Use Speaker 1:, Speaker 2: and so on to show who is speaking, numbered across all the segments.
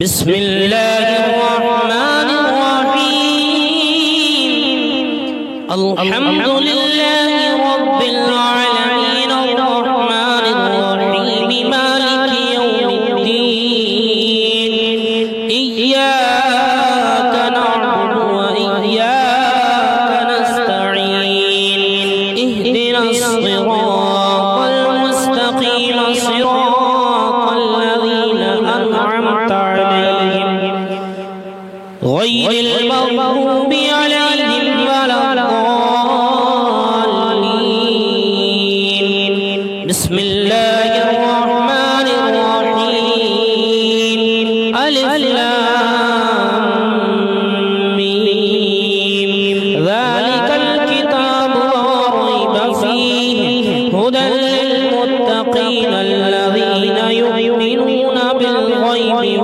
Speaker 1: بسم الله الرحمن الرحيم الحمد لله رب العالمين الرحمن الرحيم مالك يوم الدين إياك نعبد وإياك نستعين اهدنا الصراط المستقيم صراط الذين أنعمت عليهم غير المغضوب عليهم ولا الضالين بسم الله الرحمن الرحيم ألف لام ميم ذلك الكتاب لا ريب فيه هدى للمتقين الذين يؤمنون بالغيب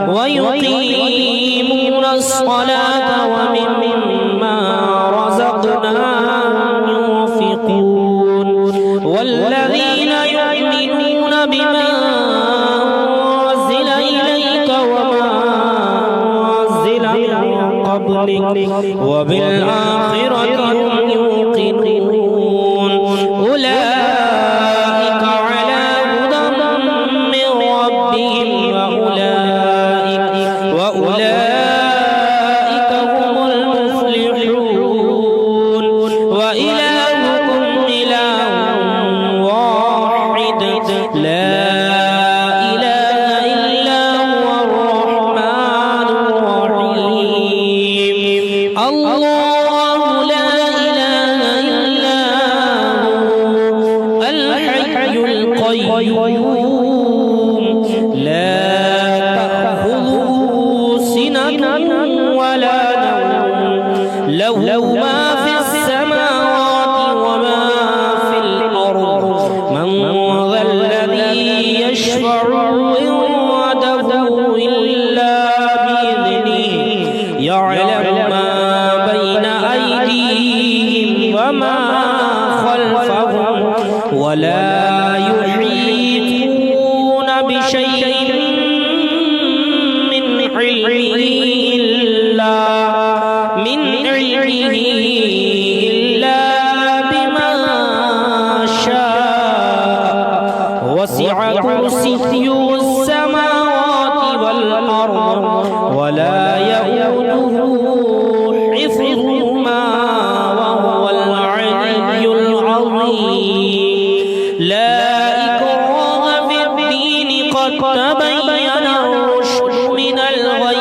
Speaker 1: ويقيمون الصلاة ومما رزقناهم ينفقون والذين يؤمنون بما أنزل إليك وما أنزل من قبلك وبالآخرة هم يوقنون أولئك على هدى من ربهم وأولئك هم المفلحون وإلهكم إله واحد لا إله إلا هو الرحمن الرحيم الله لا إله إلا هو الحي القيوم لا تأخذه سنة ولا نوم له ما في السماوات وما في الأرض من ذا الذي يشفع عنده إلا بإذنه يعلم ما بين أيديهم وما خلفهم ولا يحيطون بشيء من علمه إلا بما شاء وسع كرسيه السماوات والأرض ولا يؤوده حفظهما وهو العلي العظيم لا إكراه في الدين قد تبين الرشد من الغي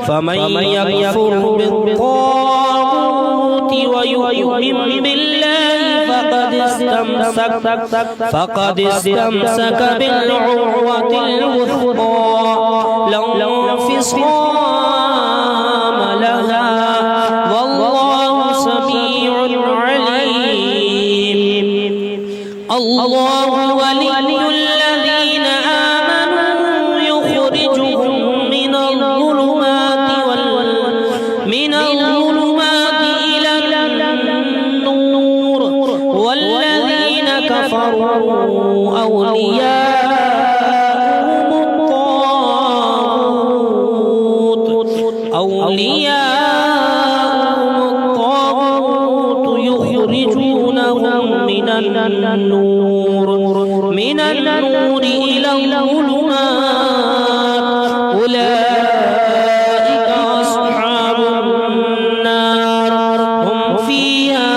Speaker 1: فمن يكفر بالطاغوت ويؤمن بالله فقد استمسك بالعروة الوثقى لا انفصام لها والله سميع عليم الله ولي الذين آمنوا يخرجهم من الظلمات إلى النور والذين كفروا أولياءهم الطاغوت يخرجونهم من النور إلى الظلمات أولئك أصحاب النار هم فيها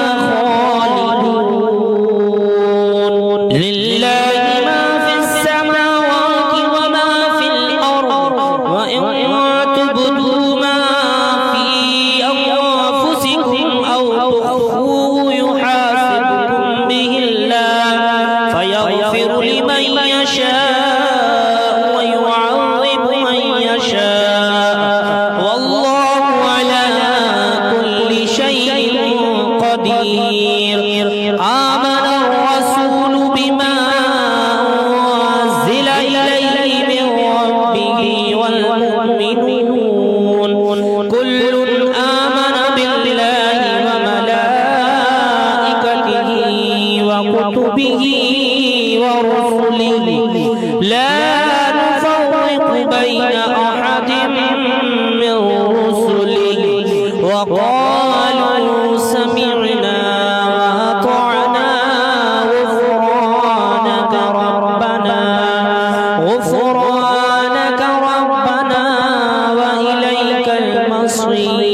Speaker 1: خالدون لله ما في السماوات وما في الأرض وإن تبدوا ما في أنفسكم أو تخفوه يحاسبكم به الله فيغفر لمن يشاء ويعذب من يشاء والله على كل شيء قدير آمن الرسول بما أنزل إليه من ربه والمؤمنون كل آمن بالله وملائكته وكتبه ورسله لا نفرق بين أحد من رسله وقالوا سمعنا وأطعنا غفرانك ربنا وإليك المصير.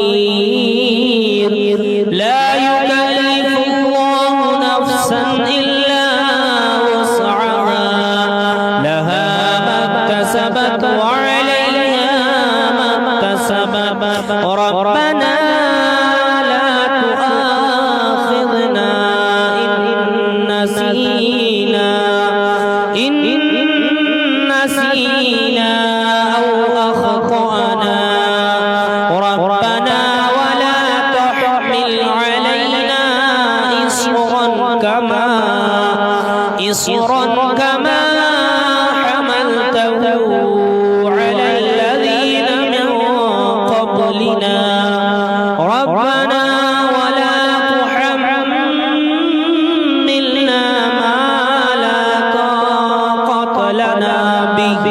Speaker 1: لا يكلف الله نفسا إلا وسعها لها ما اكتسبت وعليها ما اكتسبت ربنا لا تؤاخذنا إن نسينا أو أخطأنا ربنا ولا تحمل علينا إصرا كما حملته على الذين من قبلنا ربنا ولا تحملنا ما لا طاقة لنا به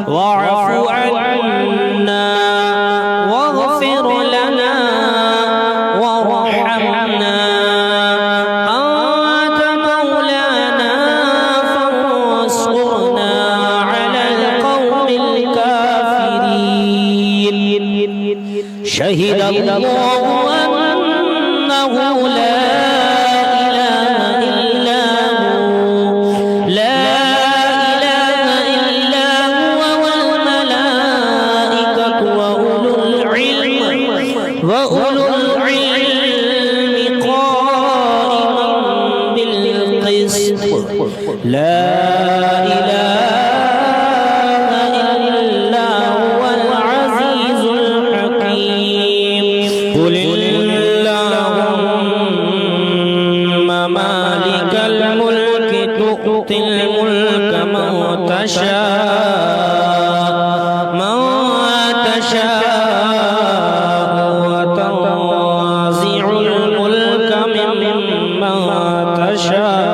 Speaker 1: واعف عنا واغفر لنا وارحمنا أنت مولانا فانصرنا على القوم الكافرين. شهد الله أنه لا إله إلا هو والملائكة وأولو العلم قائما بالقسط لا إله إلا هو العزيز الحكيم. قل اللهم مالك الملك تؤتي الملك من تشاء وتنزع الملك ممن تشاء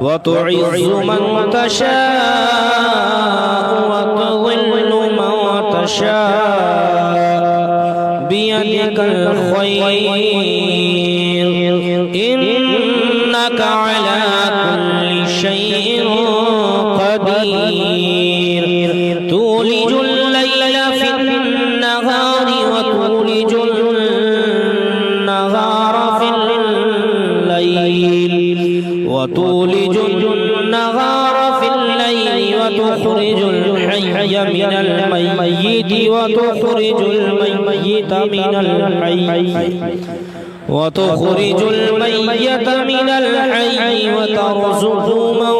Speaker 1: وتعز من تشاء وتضل من تشاء بيدك الخير إنك على كل شيء قدير. تولج الليل في النهار وتولج النهار في الليل وتخرج الحي من الميت وتخرج الميت من الحي وترزق من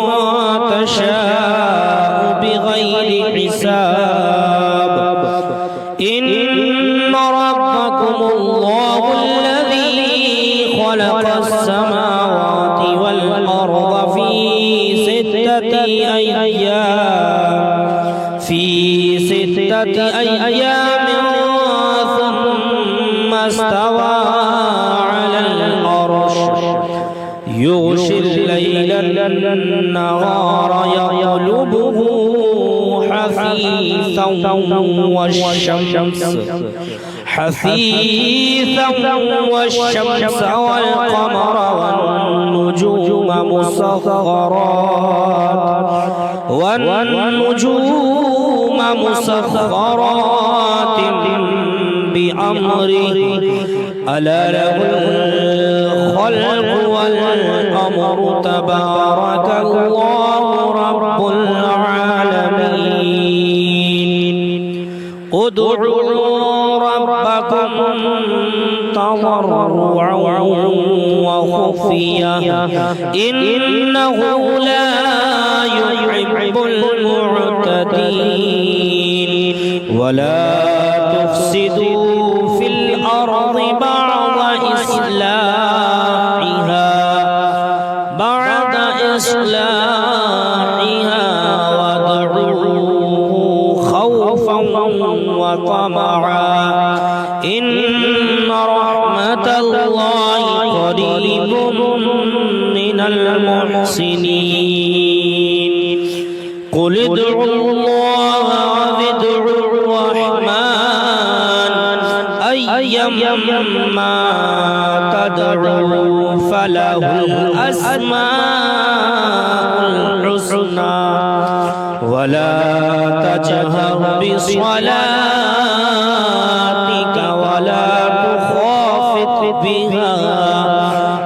Speaker 1: تشاء بغير حساب. إن ربكم الله الذي خلق السماوات والأرض في ستة أيام ثم استوى على العرش يغشي الليل النهار يطلبه حثيثا والشمس والقمر والنجوم مسخرات بأمره ألا له الخلق والأمر تبارك الله رب العالمين. ادعوا ربكم تضرعا وخفيا إنه لا يحب المعتدين. ولا تفسدوا في الأرض بعد إصلاحها وادعوه خوفا وطمعا إن رحمة الله قريب من المحسنين قل ادعوا الله وادعوا الرحمن أيما تدعوا فله الأسماء الحسنى ولا تجهر بصلاتك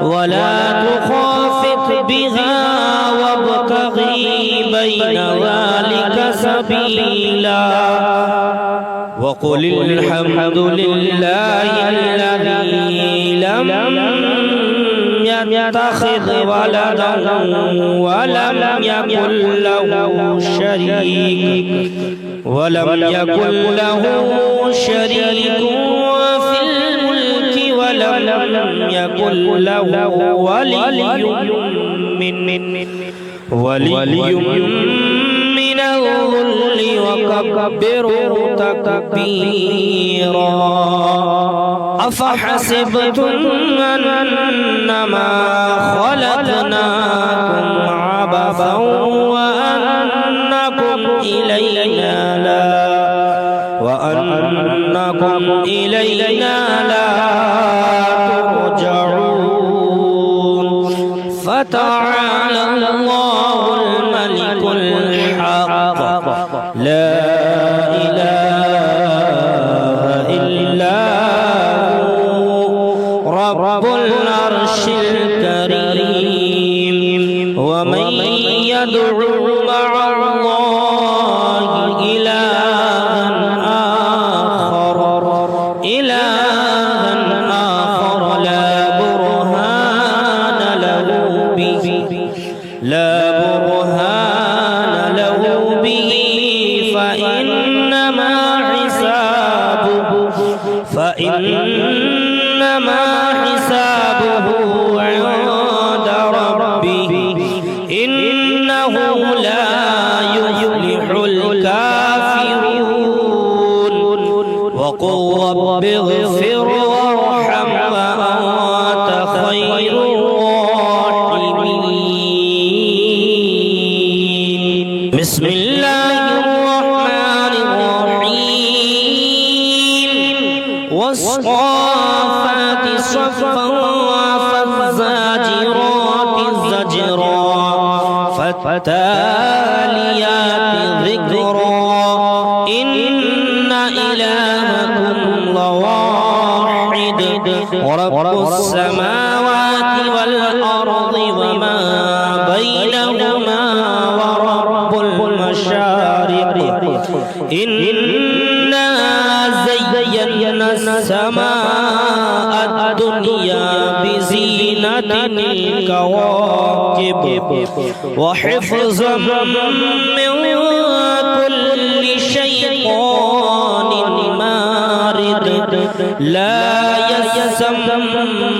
Speaker 1: ولا تخافت بها وابتغي بين ذلك سبيلا وقل الحمد لله الذي لم يتخذ ولدا ولم يكن له شريك في الملك ولم يكن له ولي من الذل وكبره تكبيرا أفحسبتم أنما خلقناكم عبثا وأنكم إلينا لا ترجعون فتعالى الله الملك الحق لا إله إلا هو رب العرش الكريم ومن يدعو مع الله إلها آخر لا برهان له به فإنما حسابه عند ربه إنه لا يفلح الكافرون وقل رب اغفر وارحم وأنت خير الراحمين بسم الله الرحمن الرحيم والصافات صفا فالزاجرات زجرا فالتاليات ذكرا إن إلهكم لواحد ورب السماوات والأرض وما بينهما ورب المشارق إنا زينا السماء الدنيا بزينة الكواكب وحفظا من كل شيطان مارد لا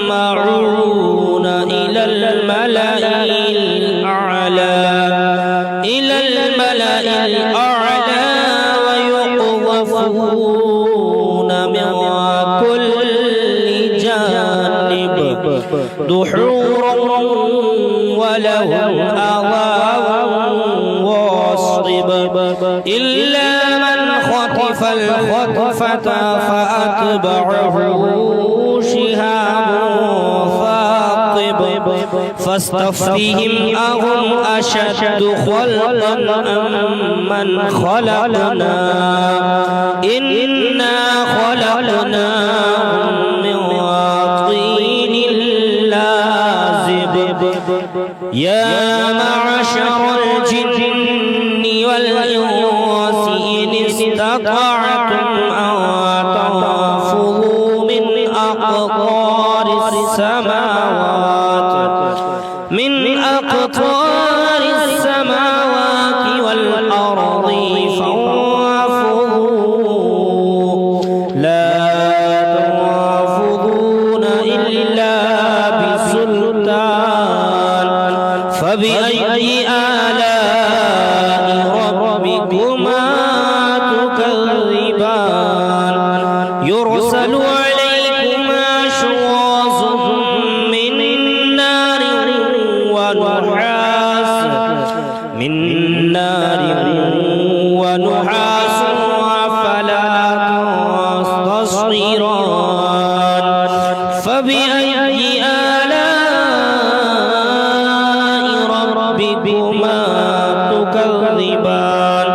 Speaker 1: يسمعون إلى الملأ الأعلى ويقذفون من كل جانب دحورا ولهم عذاب واصب إلا من خطف الخطفة فأتبعه شهاب ثاقب فاستفتهم أهم أشد خلقا أم من خلقنا إنا خلقناهم من طين لازب يا معشر الجن والإنس إن استطعتم أن تنفذوا من أقطار السماوات والأرض فانفذوا لا تنفذون إلا بسلطان يرسل عليكما شواظ من نار ونحاس فلا تصطيران فبأي آلاء ربكما تكذبان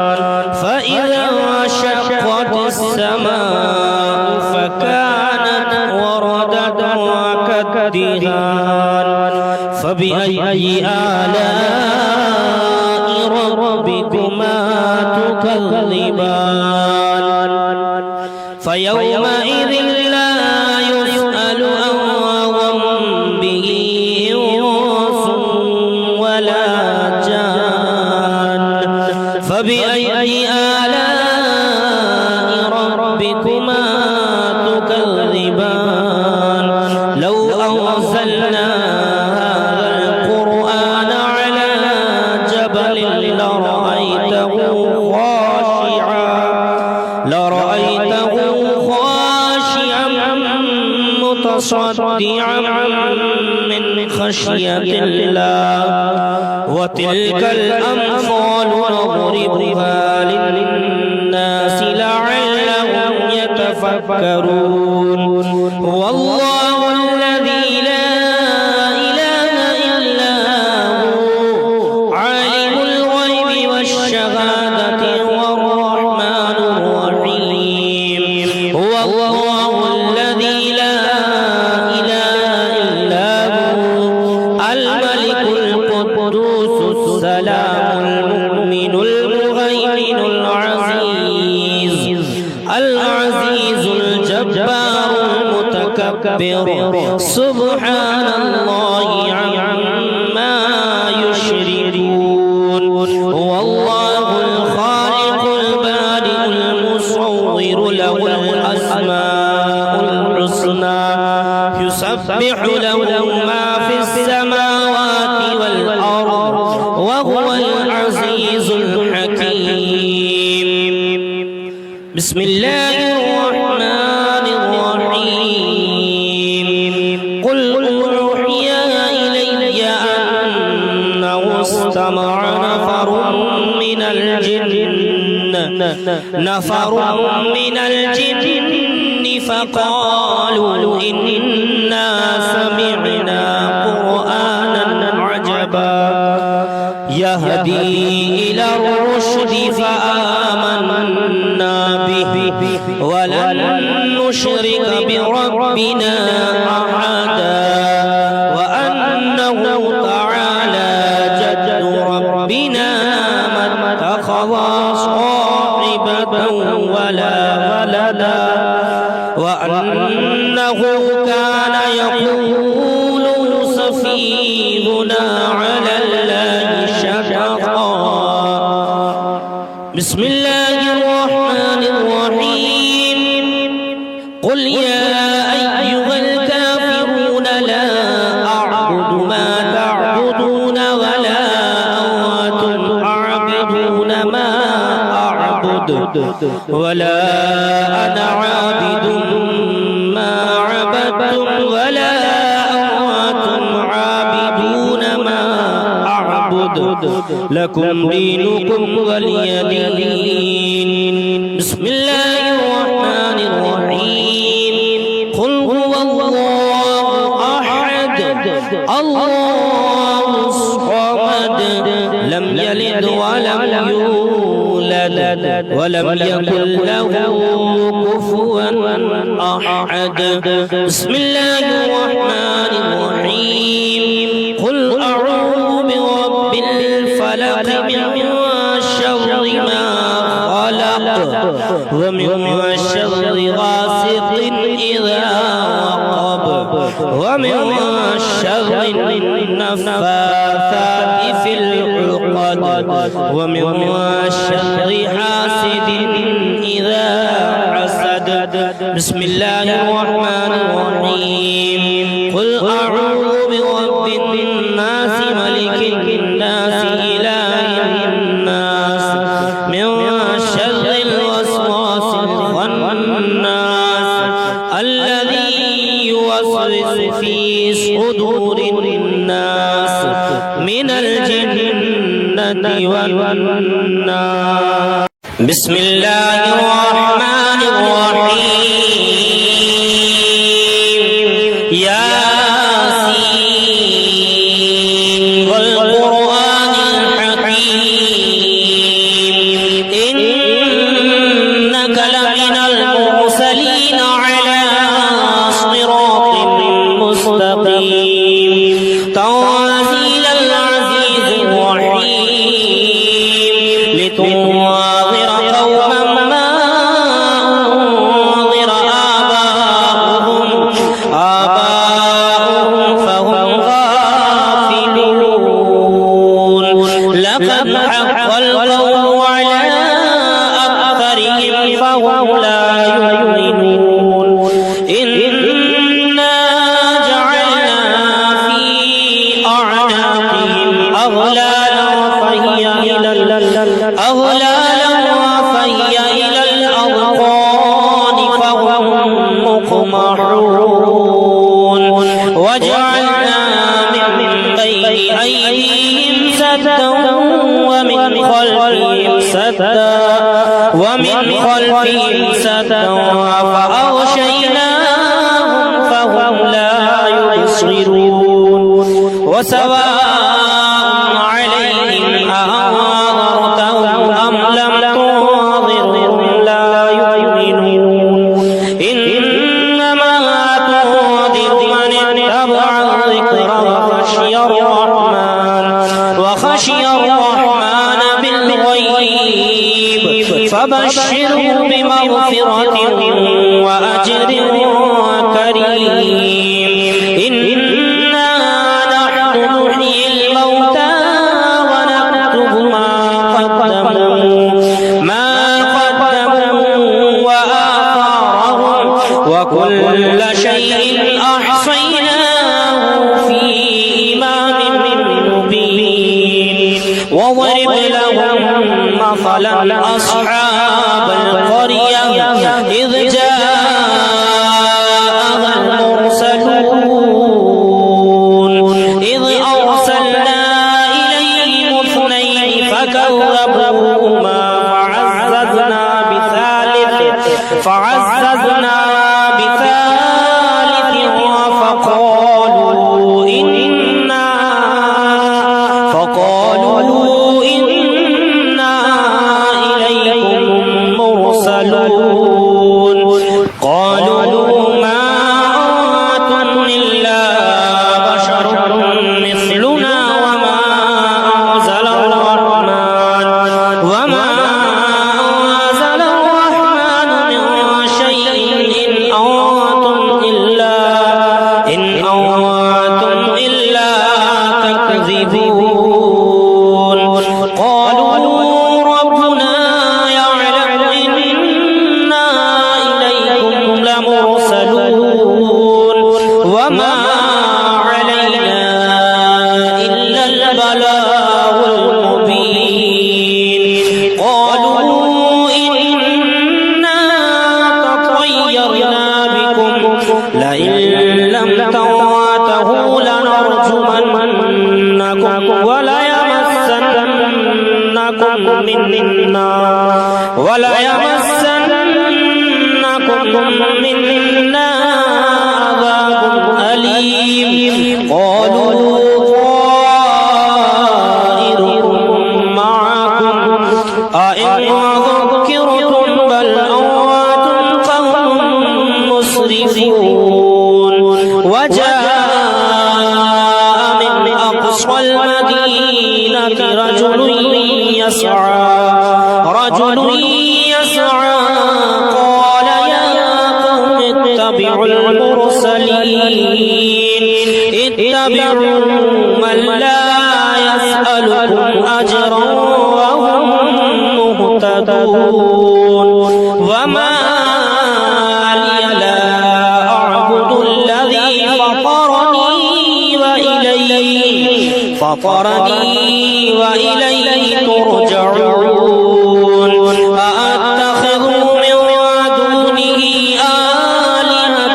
Speaker 1: فإذا انشقت السماء فكانت وردة كالدهان فبأي آلاء ربكما تكذبان فيومئذ لا يسأل عن ذنبه إنس ولا جان فبأي آلاء ربكما تكذبان لو أنزلنا هذا القرآن على جبل لرأيته خاشعا متصدعا من خشية الله وتلك الأمثال نضربها للناس لعلهم يتفكرون والله الذي لا إله إلا هو عالم الغيب والشهادة والرحمن الرحيم هو الله الذي لا إله إلا هو الملك القدوس السلام المؤمن المهيمن العزيز الجبار المتكبر سبحان الله عما يشركون هو الله الخالق البارئ المصور له الأسماء الحسنى يسبح له ما في السماوات والأرض وهو العزيز الحكيم بسم الله الرحمن الرحيم قل أوحي إلي أنه استمع نفر من الجن فقالوا إنا سمعنا قرآنا عجبا يهدي إلى الرشد فآمنا به ولن نشرك بربنا أحدا وأنه تعالى جد ربنا ما اتخذ صاحبة ولا ولدا وأنه كان يقول سفيهنا على الله شططا بسم الله الرحمن الرحيم قل يا أيها الكافرون لا أعبد ما تعبدون ولا أنتم عابدون ما أعبد ولا أنا عابد ما عبدتم ولا أنتم عابدون ما أعبد لكم دينكم ولي دين بسم الله الرحمن الرحيم قل هو الله أحد الله الصمد لم يلد ولم يولد ولم يكن له كفوا أحد بسم الله الرحمن الرحيم قل أعوذ برب الفلق من شر ما خلق ومن شر غاسق إذا وقب ومن شر النفاثات في العقد ومن شر حاسد إذا حسد بسم الله الرحمن الرحيم قل أعوذ برب الناس ملك الناس إله الناس من شر الوسواس الخناس الذي يوسوس في صدور الناس من الجنة والناس. بسم الله الرحمن الرحيم. ياسين والقرآن الحكيم إنك لمن المرسلين على صراط مستقيم تنزيل العزيز الرحيم لتنذر قوما ما أنذر آباؤهم فهم غافلون. لقد حق القول على أكثرهم فهم لا يؤمنون. إنا جعلنا في أعناقهم أغلالا فهي إلى الأذقان فهم مقمحون. وجعلنا من بين أيديهم سدا ومن خلفهم سدا فأغشيناهم فهم لا يبصرون. وسواء عليهم أأنذرتهم أم لم تنذرهم لا يؤمنون. إنما تنذر من اتبع الذكر وخشي الرحمن بالغيب فبشره بمغفرة وأجر كريم. إنا نحن نحيي الموتى ونكتب ما قدموا وآثارهم وكل شيء أحصيناه في إمام مبين. وضرب لهم مثلا أصحاب القرية إذ جاءها المرسلون إذ أرسلنا إليهم اثنين فكذبوهما فعززنا بثالث فقالوا إنا إليكم مرسلون. قالوا ما أنتم إلا بشر مثلنا وما أنزل الرحمن من شيء إن أنتم إلا تكذبون. قالوا ربنا يعلم إنا إليكم لمرسلون وما علينا إلا البلاغ المبين. قالوا إنا تطيرنا بكم لئن لم تنتهوا لنرجمنكم وليمسنكم منا عذاب أليم. قالوا طائركم معكم أئن ذكرتم بل أنتم قوم مسرفون. وجاء من أقصى المدينة رجل يسعى قال يا قوم اتبعوا من لا يسألكم أجرا وهم مهتدون. وما لي لا أعبد الذي فطرني وإليه ترجعون. أأتخذ من دونه آلهة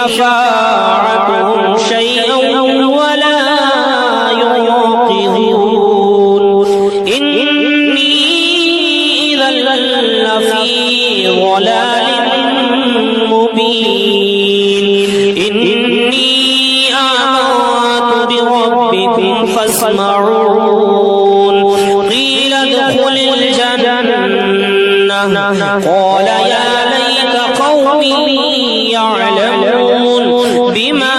Speaker 1: شفاعتهم شيئا ولا ينقذون إني إذا لفي ضلال مبين إني آمنت بربكم فاسمعون قيل ادخل الجنة قال يا ليت قومي يعلمون بما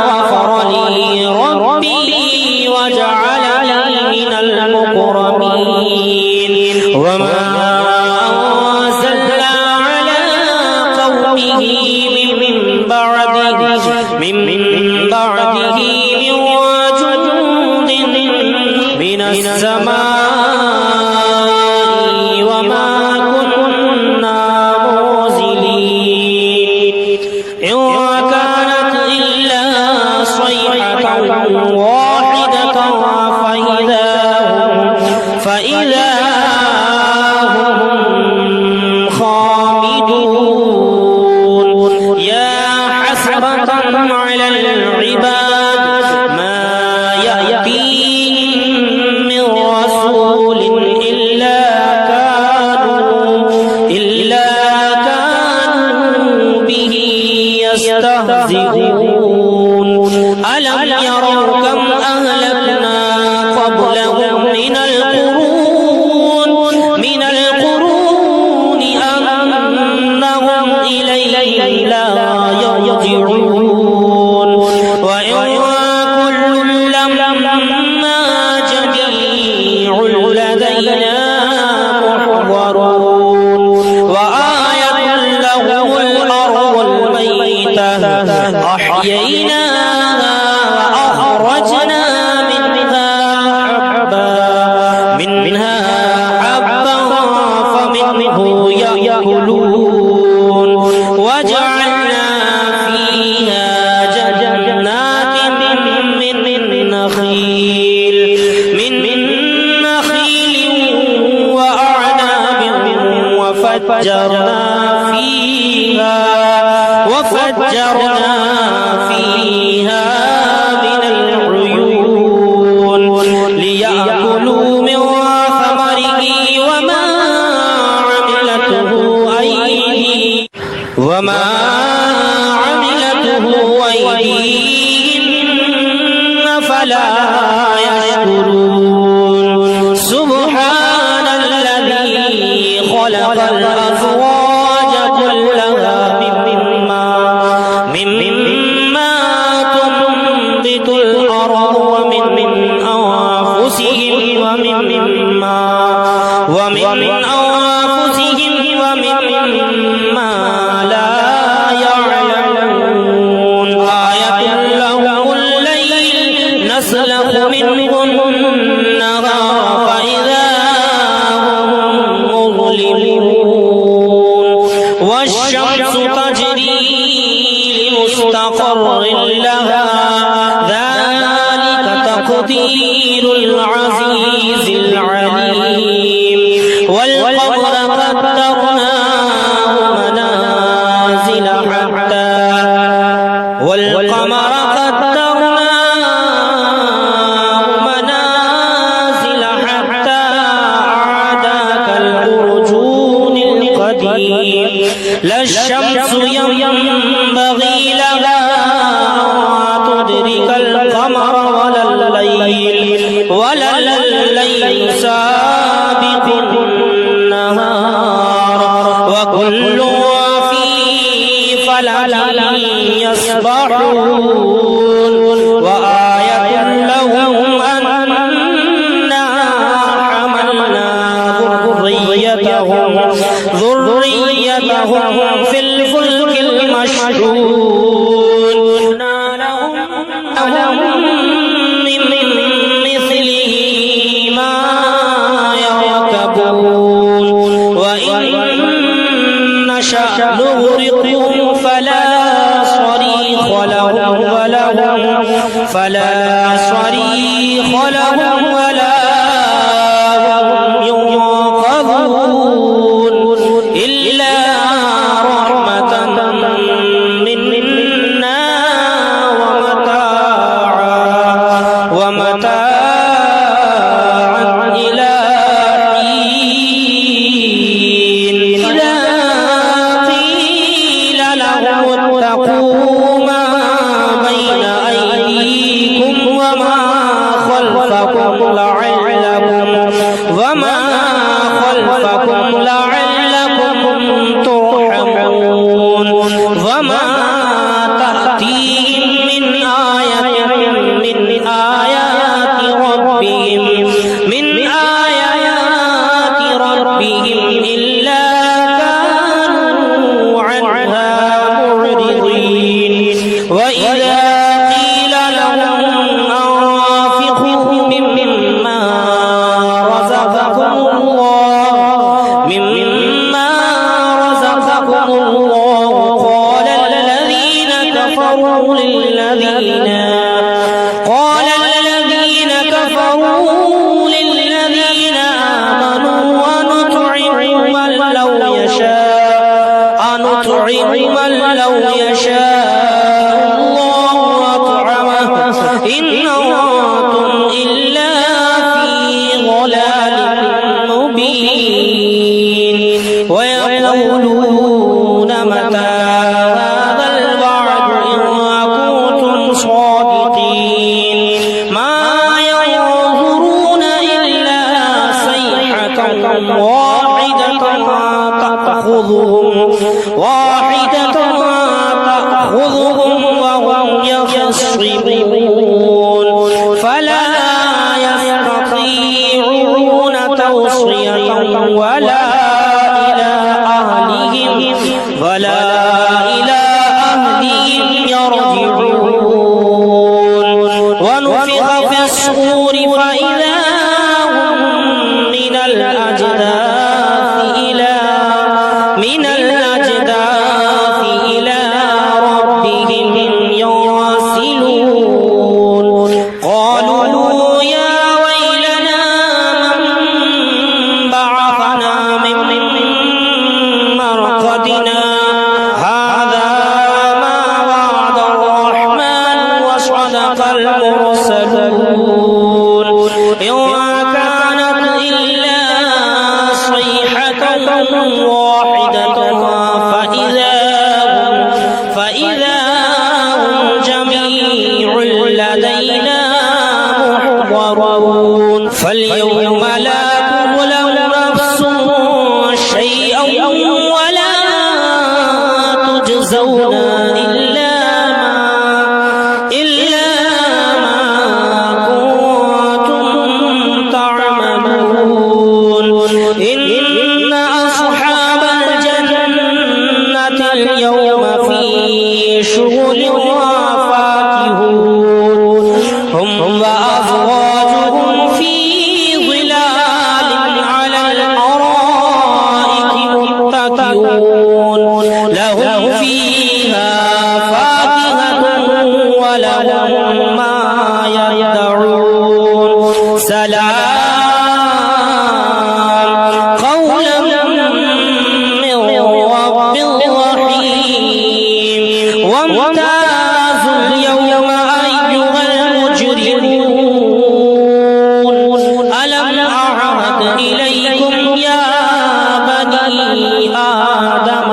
Speaker 1: غفر لي ربي وجعلني من المكرمين وما أنزلنا على قومه من بعده من جند من السماء وما كنا منزلين إن كانت إلا صيحة واحدة فإذا هم خامدون يا حسرة على العباد ما يأتيهم من رسول إلا كانوا به يستهزئون ألم يروا كم أهلكنا قبلهم من القرون أنهم إلينا لا يرجعون وإن كل لما جميع لدينا محضرون وآية لهم الأرض الميتة أحييناها وأخرجنا منها حبا فمنه يأكلون وجعلنا فيها جنات من نخيل وأعناب وفجرنا فيها من العيون ليأكلوا من ثمره وما عملته أيديهم فلا يشكرون سبحان الذي خلق الأزواج كلها مما تنبت الأرض ومن أنفسهم ومما لا يعلمون آية لهم الليل نسلخ منه النهار فإذا هم مظلمون والشمس تجري لمستقر لها ذلك تقدير العزيز العليم والقمر قدرناه منازل حتى عاد كالأرجون القديم لا الشمس ينبغي لها أن تدرك القمر ولا الليل سابق النهار وكل في فلك يسبحون وآية لهم أنا حملنا ذريتهم في الفلك المشحون لهم من مثله ما يركبون وإن نشأ نغرقهم فلا صريخ لهم ولا هم ينقذون إلا رحمة منا لهم اتقوا ما بين أيديكم وما خلفكم لعلكم ترحمون وما تأتيهم من آية من آيات ربهم إلا كانوا عنها معرضين وإذا قيل لهم أنفقوا مما رزقكم الله قال الذين كفروا للذين آمنوا أنطعم من لو يشاء الله أطعمه إن أنتم إلا في ضلال مبين ويقولون متى هذا الوعد إن كنتم صادقين ما ينظرون إلا صيحة واحدة تأخذهم وهم يخصمون فلا يستطيعون توصية ولا إلى أهلهم يرجعون ونفخ في الصور فإذا هم من الأجداث إلى ربهم ينسلون قالوا يا ويلنا من بعثنا من مرقدنا هذا ما وعد الرحمن وصدق المرسلون إن كانت إلا صيحة واحدة فإذا هم جميع لدينا محضرون فاليوم لا تظلم نفس شيئا ولا تجزون إلا ما كنتم تعملون إن أصحاب الجنة اليوم في شغل فاكهون هم وأزواجهم في ظلال على الأرائك متكئون لهم فيها فاكهة ولهم ما يدعون سلام قولا من رب رحيم وامتازوا اليوم أيها المجرمون ألم أعهد إليكم يا بني آدم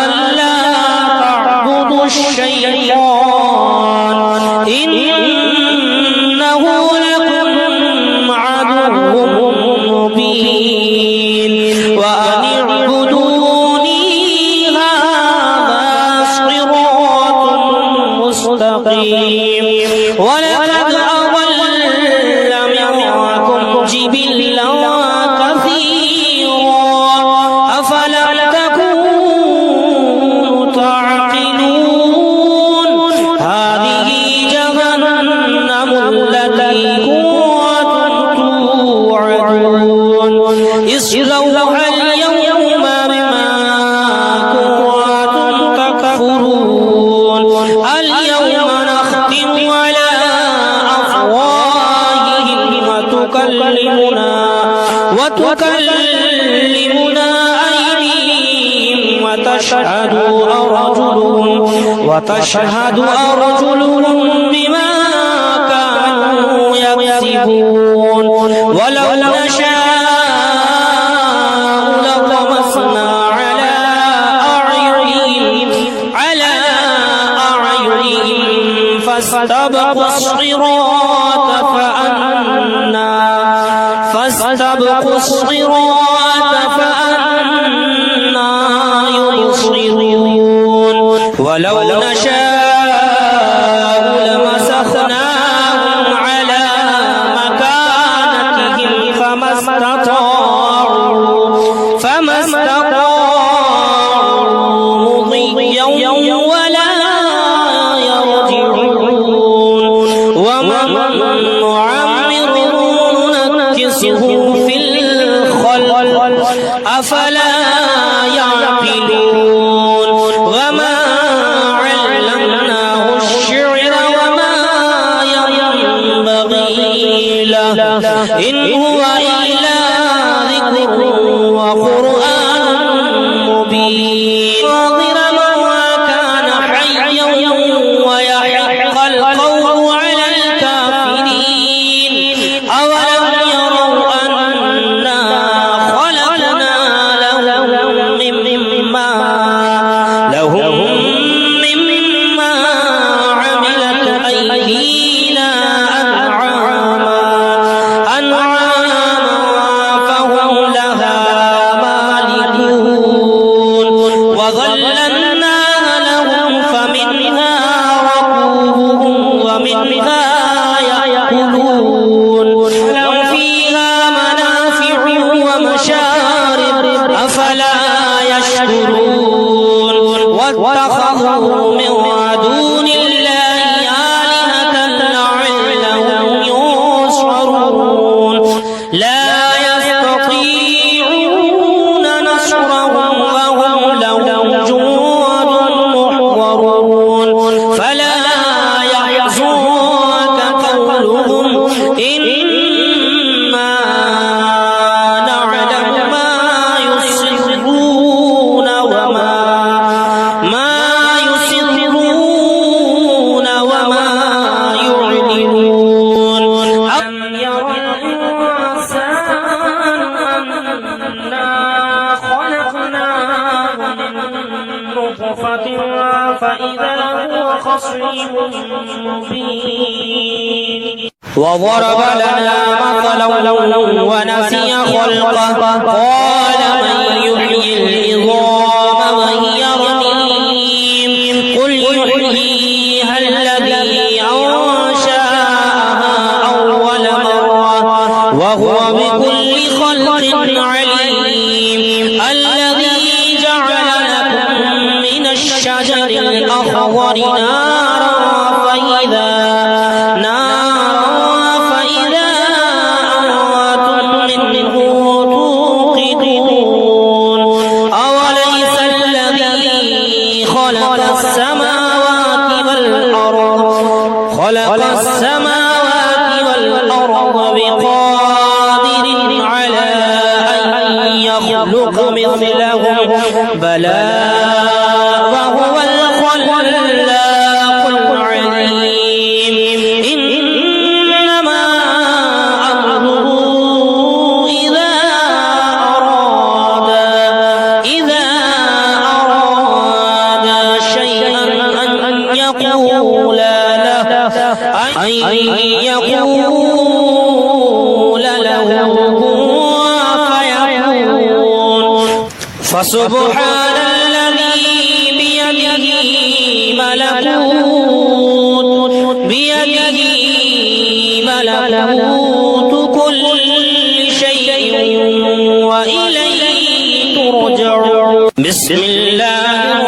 Speaker 1: ألا تعبدوا الشيطان إنه لكم عدو مبين وأن اعبدوني هذا صراط مستقيم ولقد أضل منكم جبلا كثيرا أفلم تكونوا تعقلون هذه جهنم التي كنتم توعدون اصلوها اليوم بما كنتم تكفرون اليوم نختم على أفواههم وتكلمنا أيديهم وتشهد أرجلهم بما كانوا يكسبون ولو نشاء لطمسنا واستبقوا الصراط فأنى يبصرون ولو نشاء لمسخناهم على مكانتهم فما استطاعوا مضيا ولا يرجعون ومن نعمره ننكسه في الخلق أفلا يعقلون وما علمناه الشعر وما ينبغي له إن هو إلا ذكر وقرآن مبين ناظرا وكان حيا ويحق القول على الكافرين أولم يروا أنا خلقنا لهم مما عملت أيدينا أنعاما فهم لها مالكون وظللناها لهم فمنها ركوبهم ومنها يأكلون لهم فيها منافع ومشارب أفلا يشكرون واتخذوا من دون الله آلهة لعلهم ينصرون لا يستطيعون نصرهم وهم لهم جند محضرون فلا يحزنك قولهم إنا نعلم ما يسرون وما يعلنون أم يرى الإنسان أنا خلقناه من نطفة فإذا هو خصيم مبين وضرب لنا مثلا ونسي خلقه قال من يحيي العظام وهي رميم قل يحييها الذي أنشأها أول مرة وهو بكل خلق عليم الذي جعل لكم من الشجر الأخضر نارا فإذا أنتم منه توقدون أوليس الذي خلق السماوات والأرض بقادر على أن يخلق مثلهم بلى وهو الخلاق العليم إنما أمره إذا أراد شيئا أن يقول له فيكون فسبحان الذي بيده ملكوت كل شيء وإليه ترجعون بسم الله